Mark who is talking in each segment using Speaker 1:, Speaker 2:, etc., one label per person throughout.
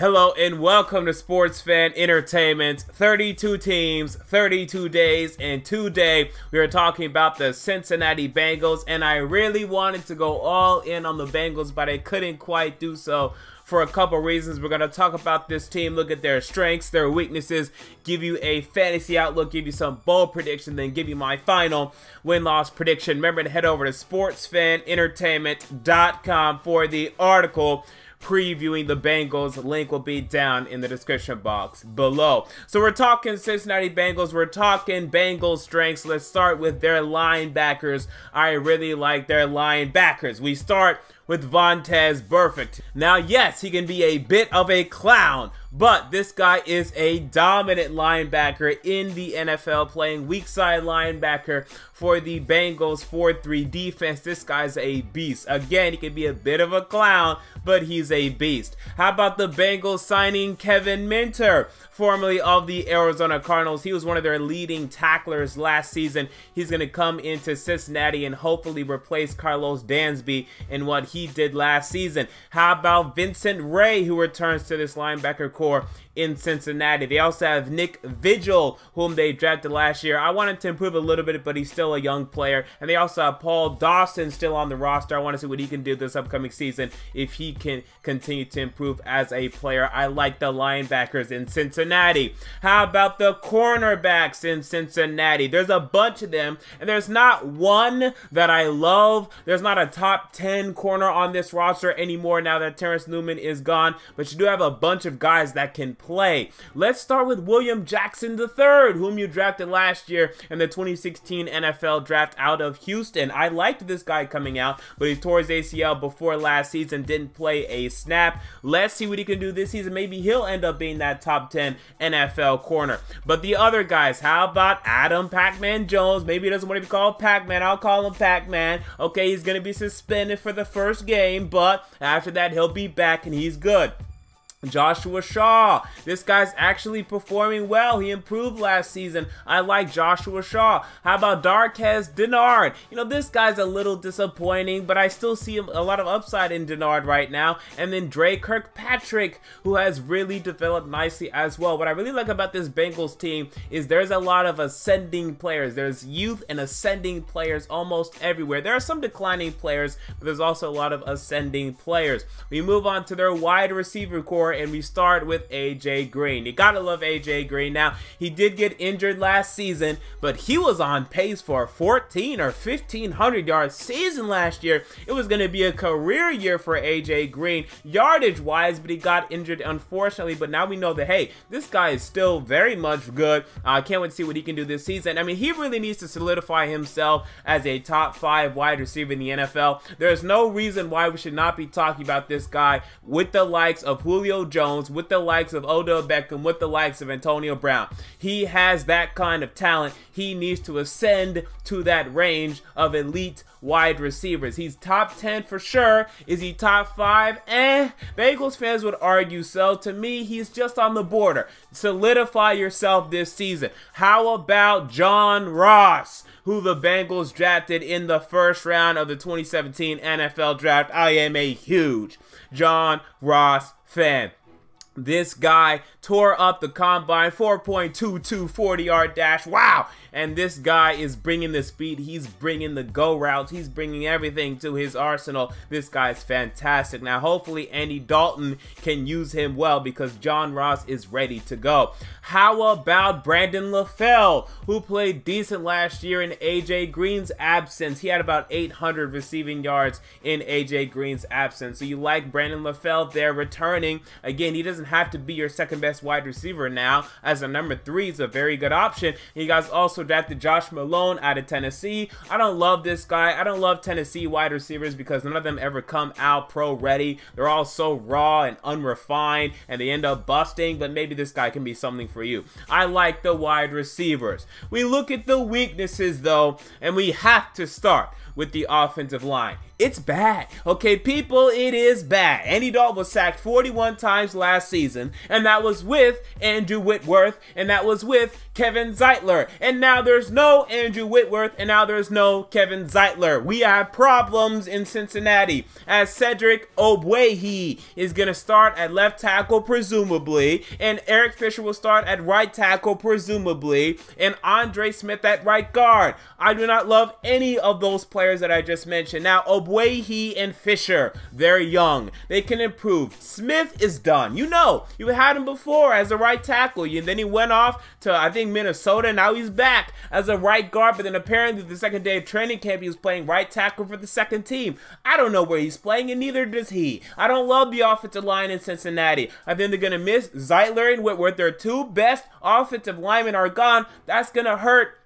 Speaker 1: Hello and welcome to Sports Fan Entertainment. 32 teams, 32 days, and today we are talking about the Cincinnati Bengals, and I really wanted to go all in on the Bengals, but I couldn't quite do so for a couple reasons. We're going to talk about this team, look at their strengths, their weaknesses, give you a fantasy outlook, give you some bold prediction, then give you my final win-loss prediction. Remember to head over to sportsfanentertainment.com for the article previewing the Bengals. Link will be down in the description box below. So we're talking Cincinnati Bengals. We're talking Bengals strengths. Let's start with their linebackers. I really like their linebackers. We start with Vontaze Burfict. Now, yes, he can be a bit of a clown, but this guy is a dominant linebacker in the NFL, playing weak side linebacker for the Bengals 4-3 defense. This guy's a beast. Again, he can be a bit of a clown, but he's a beast. How about the Bengals signing Kevin Minter, formerly of the Arizona Cardinals? He was one of their leading tacklers last season. He's going to come into Cincinnati and hopefully replace Carlos Dansby in what he did last season. How about Vincent Ray, who returns to this linebacker core in Cincinnati? They also have Nick Vigil, whom they drafted last year. I wanted to improve a little bit, but he's still a young player. And they also have Paul Dawson still on the roster. I want to see what he can do this upcoming season if he can continue to improve as a player. I like the linebackers in Cincinnati. How about the cornerbacks in Cincinnati? There's a bunch of them, and there's not one that I love. There's not a top 10 corner on this roster anymore now that Terrence Newman is gone, but you do have a bunch of guys that can play. Let's start with William Jackson III, whom you drafted last year in the 2016 NFL draft out of Houston. I liked this guy coming out, but he tore his ACL before last season, didn't play a snap. Let's see what he can do this season. Maybe he'll end up being that top 10 NFL corner. But the other guys, how about Adam Pac-Man Jones? Maybe he doesn't want to be called Pac-Man. I'll call him Pac-Man. Okay, he's going to be suspended for the first game, but after that, he'll be back and he's good. Joshua Shaw. This guy's actually performing well. He improved last season. I like Joshua Shaw. How about Darqueze Dennard? You know, this guy's a little disappointing, but I still see a lot of upside in Dennard right now. And then Dre Kirkpatrick, who has really developed nicely as well. What I really like about this Bengals team is there's a lot of ascending players. There's youth and ascending players almost everywhere. There are some declining players, but there's also a lot of ascending players. We move on to their wide receiver core, and we start with AJ Green. You gotta love AJ Green. Now, he did get injured last season, but he was on pace for a 1,400 or 1,500 yard season last year. It was gonna be a career year for AJ Green, yardage wise, but he got injured unfortunately. But now we know that, hey, this guy is still very much good. I can't wait to see what he can do this season. I mean, he really needs to solidify himself as a top 5 wide receiver in the NFL. There's no reason why we should not be talking about this guy with the likes of Julio Jones, with the likes of Odell Beckham, with the likes of Antonio Brown. He has that kind of talent. He needs to ascend to that range of elite wide receivers. He's top 10 for sure. Is he top 5? Bengals fans would argue so. To me, he's just on the border. Solidify yourself this season. How about John Ross, who the Bengals drafted in the first round of the 2017 NFL draft? I am a huge John Ross fan. This guy tore up the combine, 4.22 40-yard dash. Wow! And this guy is bringing the speed. He's bringing the go routes. He's bringing everything to his arsenal. This guy's fantastic. Now, hopefully, Andy Dalton can use him well because John Ross is ready to go. How about Brandon Lafell, who played decent last year in AJ Green's absence? He had about 800 receiving yards in AJ Green's absence. So you like Brandon Lafell there returning. Again, he doesn't have to be your second best wide receiver now, as a number 3 is a very good option. You guys also drafted Josh Malone out of Tennessee. I don't love this guy. I don't love Tennessee wide receivers because none of them ever come out pro ready. They're all so raw and unrefined and they end up busting, but maybe this guy can be something for you. I like the wide receivers. We look at the weaknesses though, and we have to start with the offensive line. It's bad. Okay, people, it is bad. Andy Dalton was sacked 41 times last season, and that was with Andrew Whitworth, and that was with Kevin Zeitler. And now there's no Andrew Whitworth, and now there's no Kevin Zeitler. We have problems in Cincinnati, as Cedric Ogbuehi is going to start at left tackle, presumably, and Eric Fisher will start at right tackle, presumably, and Andre Smith at right guard. I do not love any of those players that I just mentioned. Now, Ogbuehi and Fisher, they're young. They can improve. Smith is done. You know, you had him before as a right tackle, and then he went off to, I think, Minnesota. Now he's back as a right guard, but then apparently the second day of training camp, he was playing right tackle for the second team. I don't know where he's playing, and neither does he. I don't love the offensive line in Cincinnati. I think they're going to miss Zeitler and Whitworth. Their two best offensive linemen are gone. That's going to hurt.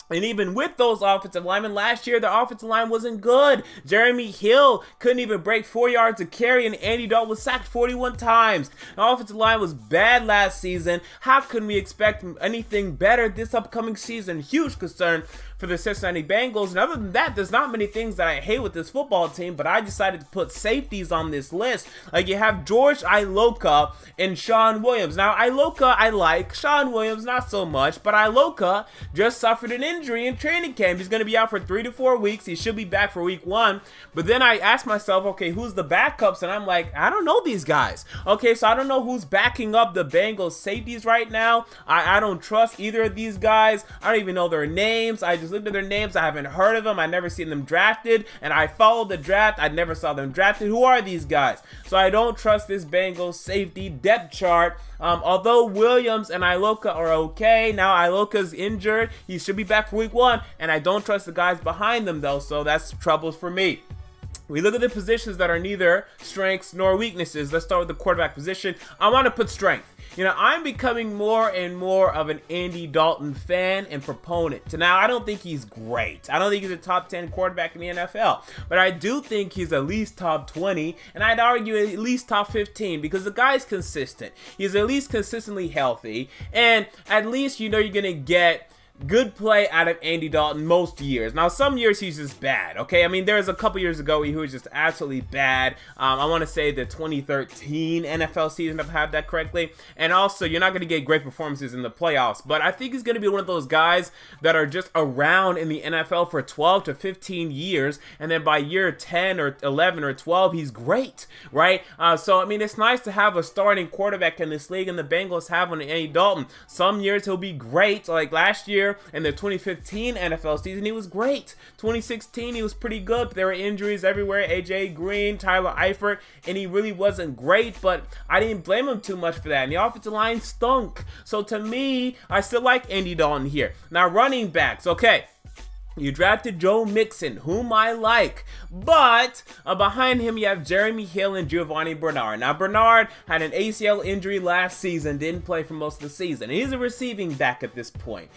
Speaker 1: And even with those offensive linemen, last year, the offensive line wasn't good. Jeremy Hill couldn't even break 4 yards of carry, and Andy Dalton was sacked 41 times. The offensive line was bad last season. How can we expect anything better this upcoming season? Huge concern for the Cincinnati Bengals. And other than that, there's not many things that I hate with this football team, but I decided to put safeties on this list. Like, you have George Iloka and Sean Williams. Now, Iloka I like, Sean Williams not so much, but Iloka just suffered an injury in training camp. He's going to be out for 3 to 4 weeks. He should be back for week 1. But then I asked myself, okay, who's the backups? And I'm like, I don't know these guys. Okay, so I don't know who's backing up the Bengals safeties right now. I don't trust either of these guys. I don't even know their names. I just looked at their names. I haven't heard of them. I never seen them drafted, and I followed the draft. I never saw them drafted. Who are these guys? So I don't trust this Bengals safety depth chart. Although Williams and Iloka are okay, now Iloka's injured. He should be back for week 1, and I don't trust the guys behind them though, so that's troubles for me. We look at the positions that are neither strengths nor weaknesses. Let's start with the quarterback position. I want to put strength. You know, I'm becoming more and more of an Andy Dalton fan and proponent. So now, I don't think he's great. I don't think he's a top 10 quarterback in the NFL. But I do think he's at least top 20. And I'd argue at least top 15 because the guy's consistent. He's at least consistently healthy. And at least you know you're going to get good play out of Andy Dalton most years. Now, some years he's just bad, okay? I mean, there was a couple years ago he was just absolutely bad. I want to say the 2013 NFL season, if I have that correctly. And also, you're not going to get great performances in the playoffs. But I think he's going to be one of those guys that are just around in the NFL for 12 to 15 years. And then by year 10 or 11 or 12, he's great, right? So, I mean, it's nice to have a starting quarterback in this league, and the Bengals have one in Andy Dalton. Some years he'll be great, like last year. In the 2015 NFL season, he was great. 2016, he was pretty good, but there were injuries everywhere. AJ Green, Tyler Eifert, and he really wasn't great, but I didn't blame him too much for that. And the offensive line stunk. So to me, I still like Andy Dalton here. Now, running backs, okay. You drafted Joe Mixon, whom I like, but behind him you have Jeremy Hill and Giovanni Bernard. Now, Bernard had an ACL injury last season, didn't play for most of the season. He's a receiving back at this point.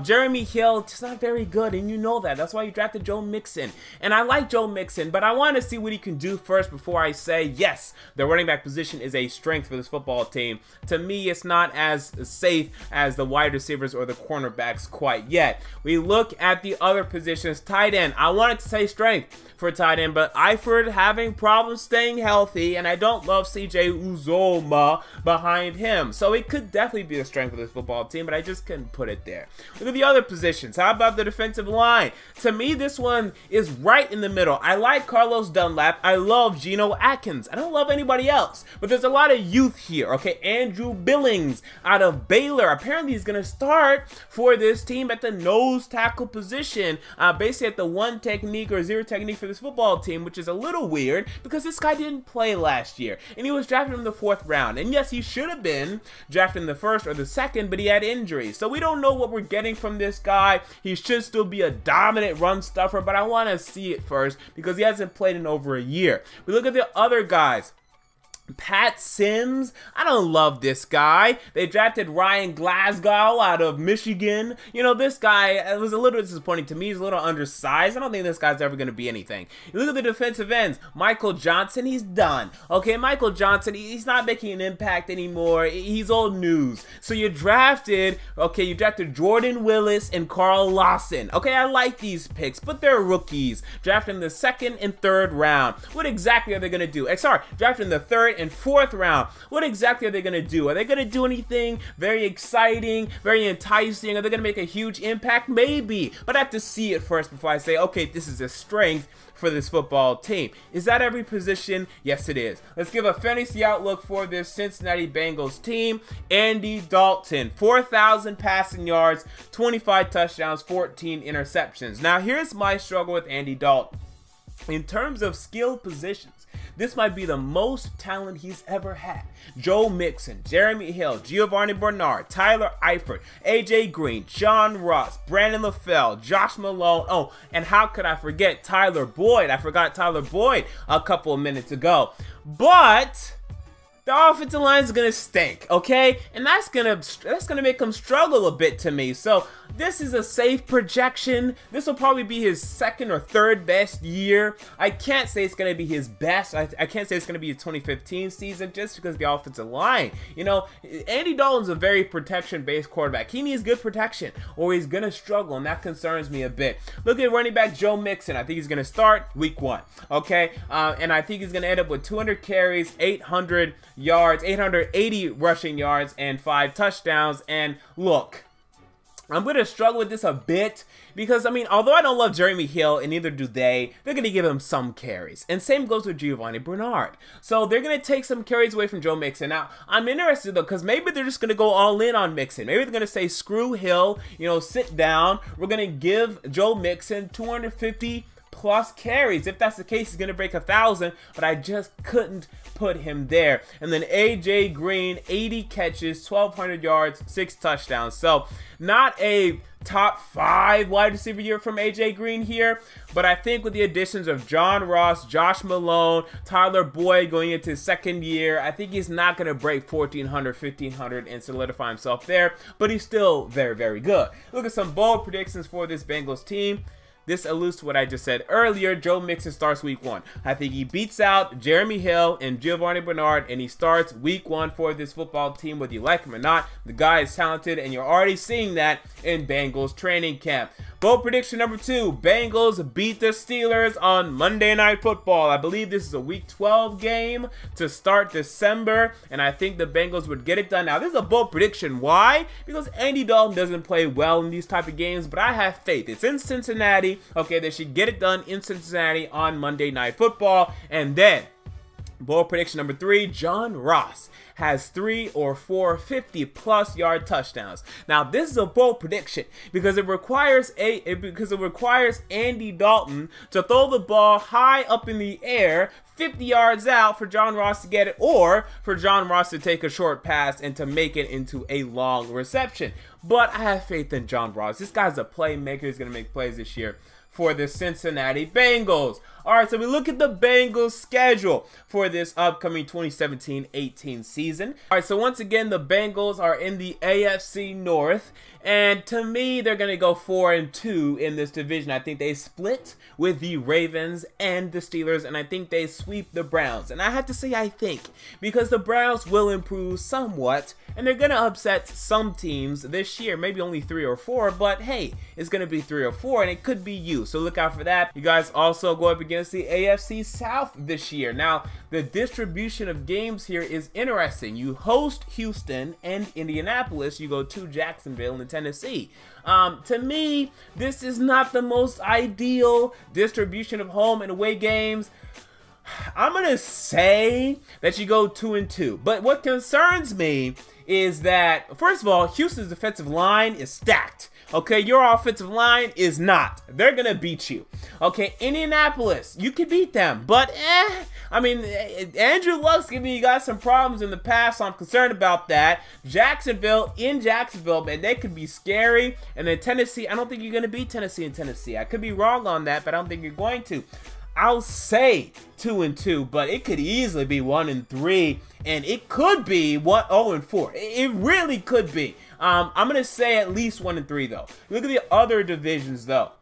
Speaker 1: Jeremy Hill, just not very good, and you know that. That's why you drafted Joe Mixon. And I like Joe Mixon, but I want to see what he can do first before I say, yes, the running back position is a strength for this football team. To me, it's not as safe as the wide receivers or the cornerbacks quite yet. We look at the other positions. Tight end, I wanted to say strength for tight end, but Eifert having problems staying healthy, and I don't love CJ Uzomah behind him. So it could definitely be a strength for this football team, but I just couldn't put it there. Look at the other positions. How about the defensive line? To me, this one is right in the middle. I like Carlos Dunlap. I love Geno Atkins. I don't love anybody else, but there's a lot of youth here. Okay, Andrew Billings out of Baylor. Apparently, he's going to start for this team at the nose tackle position, basically at the one technique or zero technique for this football team, which is a little weird because this guy didn't play last year, and he was drafted in the 4th round. And yes, he should have been drafted in the 1st or the 2nd, but he had injuries, so we don't know what we're getting from this guy. He should still be a dominant run stuffer, but I want to see it first because he hasn't played in over a year. We look at the other guys. Pat Sims, I don't love this guy. They drafted Ryan Glasgow out of Michigan. You know, this guy was a little disappointing to me. He's a little undersized. I don't think this guy's ever going to be anything. You look at the defensive ends. Michael Johnson, he's done. Okay, Michael Johnson, he's not making an impact anymore. He's old news. So you drafted Jordan Willis and Carl Lawson. Okay, I like these picks, but they're rookies. Drafted in the 2nd and 3rd round. What exactly are they going to do? Drafted in the 3rd and 4th round. What exactly are they going to do? Are they going to do anything very exciting, very enticing? Are they going to make a huge impact? Maybe, but I have to see it first before I say, okay, this is a strength for this football team. Is that every position? Yes, it is. Let's give a fantasy outlook for this Cincinnati Bengals team. Andy Dalton, 4,000 passing yards, 25 touchdowns, 14 interceptions. Now, here's my struggle with Andy Dalton. In terms of skill positions, this might be the most talent he's ever had. Joe Mixon, Jeremy Hill, Giovanni Bernard, Tyler Eifert, AJ Green, John Ross, Brandon Lafell, Josh Malone. Oh, and how could I forget Tyler Boyd? I forgot Tyler Boyd a couple of minutes ago. But the offensive line is gonna stink, okay? And that's gonna make him struggle a bit to me. So this is a safe projection. This will probably be his 2nd or 3rd best year. I can't say it's gonna be his best. I can't say it's gonna be his 2015 season just because of the offensive line. You know, Andy Dalton's a very protection-based quarterback. He needs good protection or he's gonna struggle, and that concerns me a bit. Look at running back Joe Mixon. I think he's gonna start week 1, okay? And I think he's gonna end up with 200 carries, 800 yards, 880 rushing yards, and 5 touchdowns. And look, I'm going to struggle with this a bit because, I mean, although I don't love Jeremy Hill, and neither do they're going to give him some carries. And same goes with Giovanni Bernard. So they're going to take some carries away from Joe Mixon. Now, I'm interested, though, because maybe they're just going to go all in on Mixon. Maybe they're going to say, screw Hill, you know, sit down. We're going to give Joe Mixon 250 plus carries. If that's the case, he's going to break 1,000, but I just couldn't put him there. And then AJ Green, 80 catches, 1,200 yards, 6 touchdowns. So not a top 5 wide receiver year from AJ Green here, but I think with the additions of John Ross, Josh Malone, Tyler Boyd going into his 2nd year, I think he's not going to break 1,400, 1,500 and solidify himself there, but he's still very, very good. Look at some bold predictions for this Bengals team. This alludes to what I just said earlier. Joe Mixon starts week 1. I think he beats out Jeremy Hill and Giovanni Bernard, and he starts week 1 for this football team, whether you like him or not. The guy is talented, and you're already seeing that in Bengals training camp. Bold prediction number 2, Bengals beat the Steelers on Monday Night Football. I believe this is a week 12 game to start December, and I think the Bengals would get it done. Now, this is a bold prediction. Why? Because Andy Dalton doesn't play well in these type of games, but I have faith. It's in Cincinnati. Okay, they should get it done in Cincinnati on Monday Night Football. And then, bold prediction number 3, John Ross has 3 or 4 50-plus yard touchdowns. Now, this is a bold prediction because it requires Andy Dalton to throw the ball high up in the air, 50 yards out for John Ross to get it, or for John Ross to take a short pass and to make it into a long reception. But I have faith in John Ross. This guy's a playmaker. He's going to make plays this year for the Cincinnati Bengals. All right, so we look at the Bengals schedule for this upcoming 2017-18 season. All right, so once again, the Bengals are in the AFC North, and to me, they're going to go 4-2 in this division. I think they split with the Ravens and the Steelers, and I think they sweep the Browns. And I have to say I think, because the Browns will improve somewhat, and they're going to upset some teams this year, maybe only 3 or 4, but hey, it's going to be 3 or 4, and it could be you, so look out for that. You guys also go up against the AFC South this year. Now, the distribution of games here is interesting. You host Houston and Indianapolis. You go to Jacksonville and Tennessee. To me, this is not the most ideal distribution of home and away games. I'm going to say that you go 2-2. But what concerns me is that, first of all, Houston's defensive line is stacked. Okay, your offensive line is not. They're going to beat you. Okay, Indianapolis, you can beat them. But, I mean, Andrew Luck's giving you guys some problems in the past, so I'm concerned about that. Jacksonville, man, they could be scary. And then Tennessee, I don't think you're going to beat Tennessee in Tennessee. I could be wrong on that, but I don't think you're going to. I'll say 2-2, but it could easily be 1-3, and it could be 0-4. It really could be. I'm gonna say at least 1-3 though. Look at the other divisions though.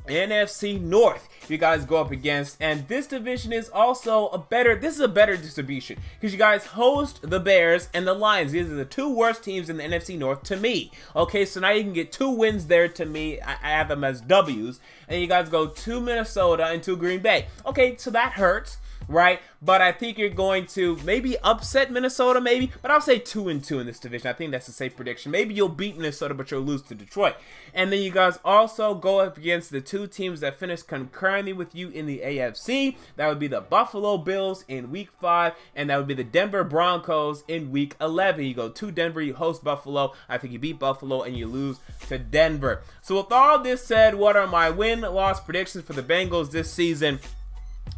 Speaker 1: NFC North, you guys go up against, and this division is also this is a better distribution because you guys host the Bears and the Lions. These are the two worst teams in the NFC North to me. Okay, so now you can get 2 wins there to me. I have them as W's, and you guys go to Minnesota and to Green Bay. Okay, so that hurts, right? But I think you're going to maybe upset Minnesota, maybe. But I'll say 2-2 in this division. I think that's a safe prediction. Maybe you'll beat Minnesota, but you'll lose to Detroit. And then you guys also go up against the 2 teams that finished concurrently with you in the AFC. That would be the Buffalo Bills in Week 5, and that would be the Denver Broncos in Week 11. You go to Denver, you host Buffalo. I think you beat Buffalo, and you lose to Denver. So with all this said, what are my win-loss predictions for the Bengals this season?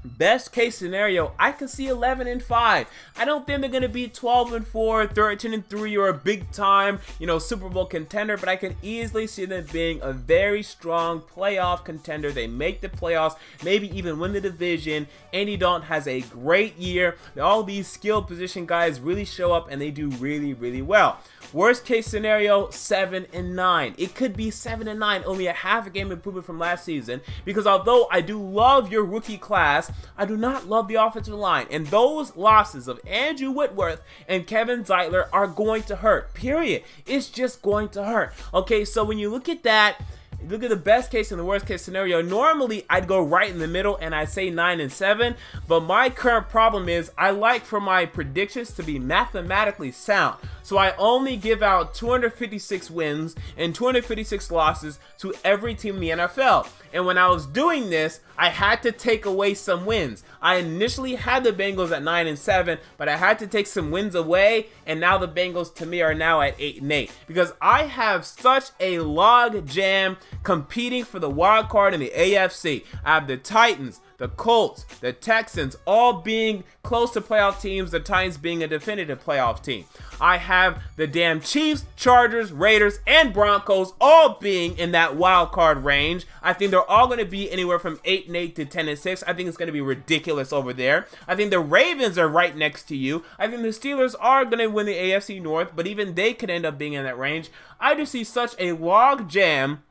Speaker 1: Best case scenario, I could see 11-5. I don't think they're going to be 12-4, 13-3, or a big time, Super Bowl contender, but I can easily see them being a very strong playoff contender. They make the playoffs, maybe even win the division. Andy Dalton has a great year. All these skill position guys really show up, and they do really, really well. Worst case scenario, 7-9. It could be 7-9, only a half a game improvement from last season, because although I do love your rookie class, I do not love the offensive line, and those losses of Andrew Whitworth and Kevin Zeitler are going to hurt, period. It's just going to hurt. Okay, so when you look at that, look at the best case and the worst case scenario. Normally, I'd go right in the middle and I'd say 9-7, but my current problem is I like for my predictions to be mathematically sound. So I only give out 256 wins and 256 losses to every team in the NFL. And when I was doing this, I had to take away some wins. I initially had the Bengals at 9-7, but I had to take some wins away, and now the Bengals to me are now at 8-8 because I have such a log jam competing for the wild card in the AFC. I have the Titans, the Colts, the Texans all being close to playoff teams, the Titans being a definitive playoff team. I have the damn Chiefs, Chargers, Raiders, and Broncos all being in that wild card range. I think they're all going to be anywhere from 8-8 to 10-6. I think it's going to be ridiculous over there. I think the Ravens are right next to you. I think the Steelers are going to win the AFC North, but even they could end up being in that range. I just see such a log jam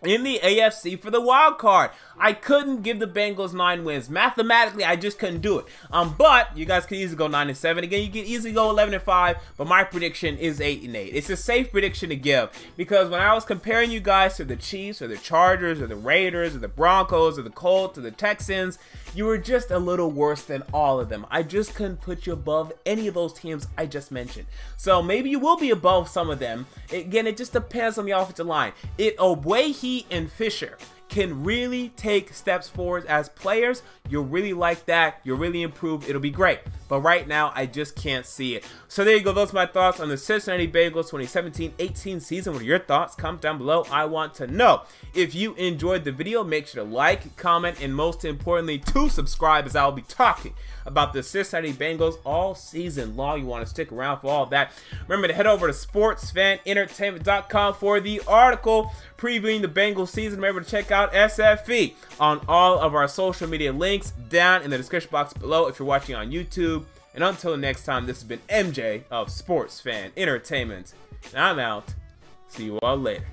Speaker 1: in the AFC for the wild card. I couldn't give the Bengals 9 wins. Mathematically, I just couldn't do it. But you guys could easily go 9-7. Again, you can easily go 11-5, but my prediction is 8-8. It's a safe prediction to give because when I was comparing you guys to the Chiefs or the Chargers or the Raiders or the Broncos or the Colts or the Texans, you were just a little worse than all of them. I just couldn't put you above any of those teams I just mentioned. So maybe you will be above some of them. Again, it just depends on the offensive line. Obuehi and Fisher can really take steps forward as players. You'll really like that. You'll really improve. It'll be great. But right now, I just can't see it. So there you go. Those are my thoughts on the Cincinnati Bengals 2017-18 season. What are your thoughts? Comment down below. I want to know. If you enjoyed the video, make sure to like, comment, and most importantly, to subscribe as I will be talking about the Cincinnati Bengals all season long. You want to stick around for all that. Remember to head over to sportsfanentertainment.com for the article previewing the Bengals season. Remember to check out SFE on all of our social media links down in the description box below if you're watching on YouTube. And until next time, this has been MJ of Sports Fan Entertainment. And I'm out. See you all later.